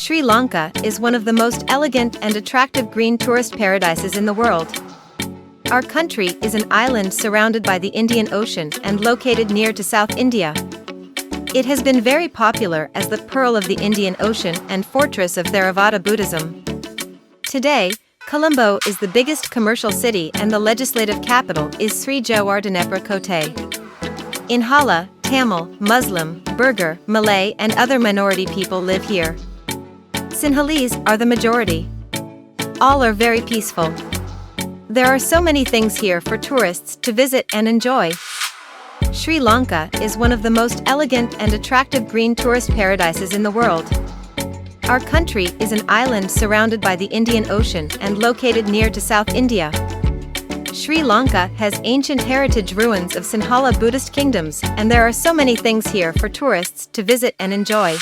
Sri Lanka is one of the most elegant and attractive green tourist paradises in the world. Our country is an island surrounded by the Indian Ocean and located near to South India. It has been very popular as the pearl of the Indian Ocean and fortress of Theravada Buddhism. Today, Colombo is the biggest commercial city and the legislative capital is Sri Jawaharlal Kotte. In Hala, Tamil, Muslim, Burgher, Malay and other minority people live here. Sinhalese are the majority. All are very peaceful. There are so many things here for tourists to visit and enjoy. Sri Lanka is one of the most elegant and attractive green tourist paradises in the world. Our country is an island surrounded by the Indian Ocean and located near to South India. Sri Lanka has ancient heritage ruins of Sinhala Buddhist kingdoms, and there are so many things here for tourists to visit and enjoy.